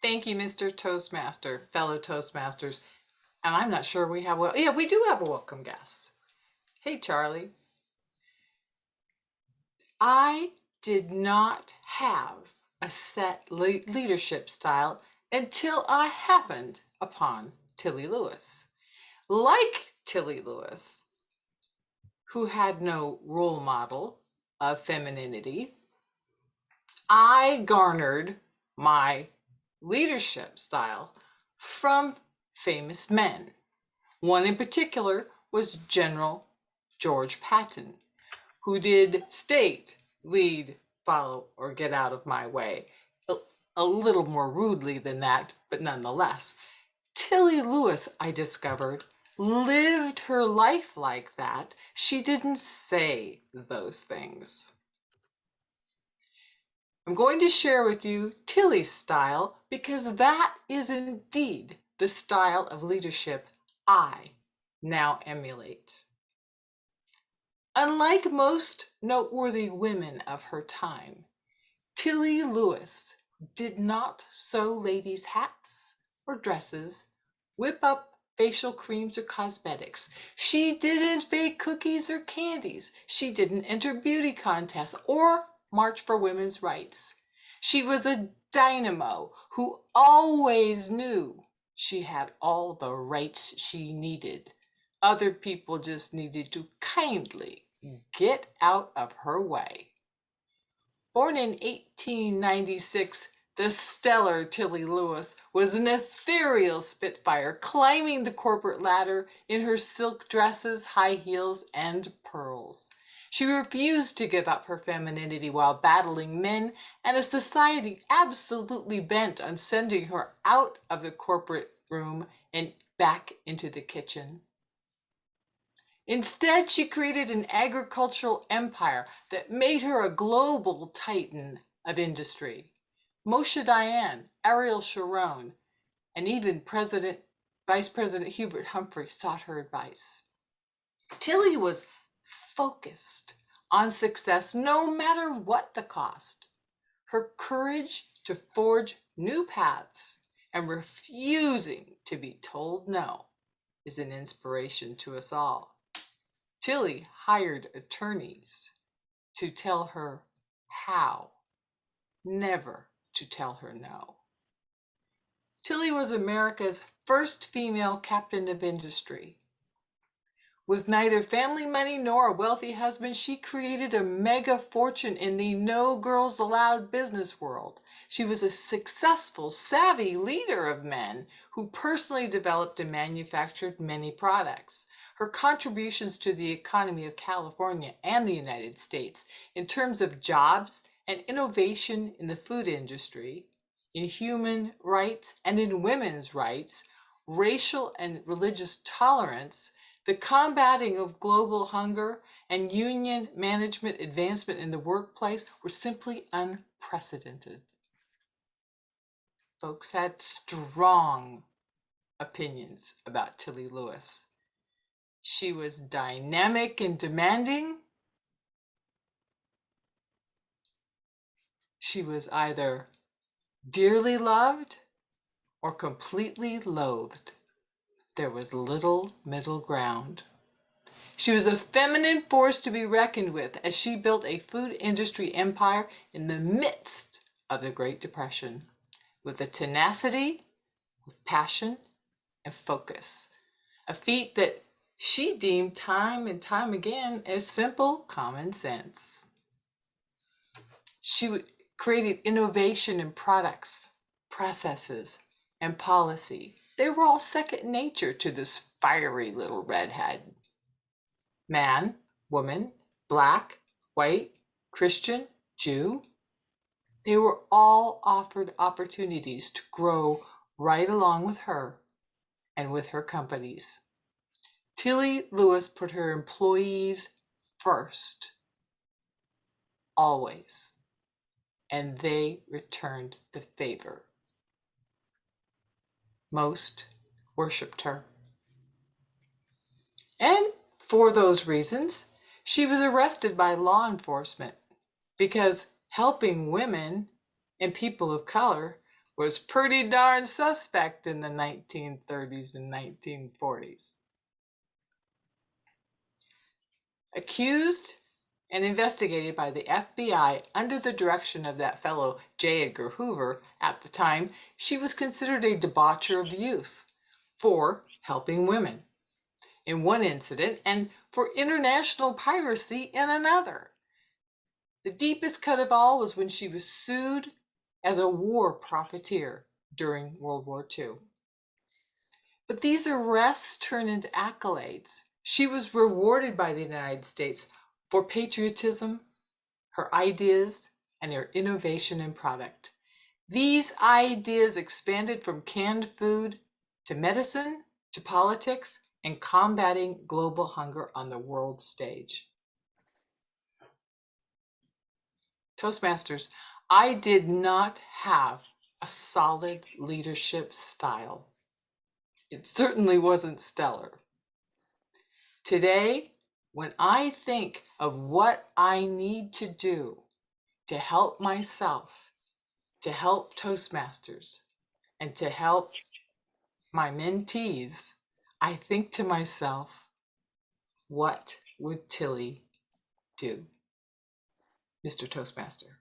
Thank you, Mr. Toastmaster, fellow Toastmasters. And I'm not sure we have, well, yeah, we do have a welcome guest. Hey, Charlie. I did not have a set leadership style until I happened upon Tilly Lewis. Like Tilly Lewis, who had no role model of femininity, I garnered my leadership style from famous men. One in particular was General George Patton, who did state, lead, follow, or get out of my way. A little more rudely than that, but nonetheless. Tilly Lewis, I discovered, lived her life like that. She didn't say those things. I'm going to share with you Tilly's style because that is indeed the style of leadership I now emulate. Unlike most noteworthy women of her time, Tilly Lewis did not sew ladies' hats or dresses, whip up facial creams or cosmetics. She didn't bake cookies or candies. She didn't enter beauty contests or march for women's rights. She was a dynamo who always knew she had all the rights she needed. Other people just needed to kindly get out of her way. Born in 1896, the stellar Tilly Lewis was an ethereal spitfire, climbing the corporate ladder in her silk dresses, high heels, and pearls. She refused to give up her femininity while battling men and a society absolutely bent on sending her out of the corporate room and back into the kitchen. Instead, she created an agricultural empire that made her a global titan of industry. Moshe Dayan, Ariel Sharon, and even Vice President Hubert Humphrey sought her advice. Tilly was focused on success no matter what the cost. Her courage to forge new paths and refusing to be told no is an inspiration to us all. Tilly hired attorneys to tell her how, never to tell her no. Tilly was America's first female captain of industry. With neither family money nor a wealthy husband, she created a mega fortune in the no girls allowed business world. She was a successful, savvy leader of men who personally developed and manufactured many products. Her contributions to the economy of California and the United States in terms of jobs and innovation in the food industry, in human rights and in women's rights, racial and religious tolerance, the combating of global hunger, and union management advancement in the workplace were simply unprecedented. Folks had strong opinions about Tilly Lewis. She was dynamic and demanding. She was either dearly loved or completely loathed. There was little middle ground. She was a feminine force to be reckoned with as she built a food industry empire in the midst of the Great Depression with a tenacity, with passion, and focus. A feat that she deemed time and time again as simple common sense. She created innovation in products, processes, and policy. They were all second nature to this fiery little redhead. Man, woman, black, white, Christian, Jew, they were all offered opportunities to grow right along with her and with her companies. Tilly Lewis put her employees first, always, and they returned the favor. Most worshipped her. And for those reasons, she was arrested by law enforcement because helping women and people of color was pretty darn suspect in the 1930s and 1940s. Accused and investigated by the FBI under the direction of that fellow J. Edgar Hoover at the time, she was considered a debaucher of youth for helping women in one incident and for international piracy in another. The deepest cut of all was when she was sued as a war profiteer during World War II. But these arrests turned into accolades. She was rewarded by the United States for patriotism, her ideas, and her innovation in product. These ideas expanded from canned food to medicine to politics and combating global hunger on the world stage. Toastmasters, I did not have a solid leadership style. It certainly wasn't stellar. Today, when I think of what I need to do to help myself, to help Toastmasters, and to help my mentees, I think to myself, what would Tilly do? Mr. Toastmaster.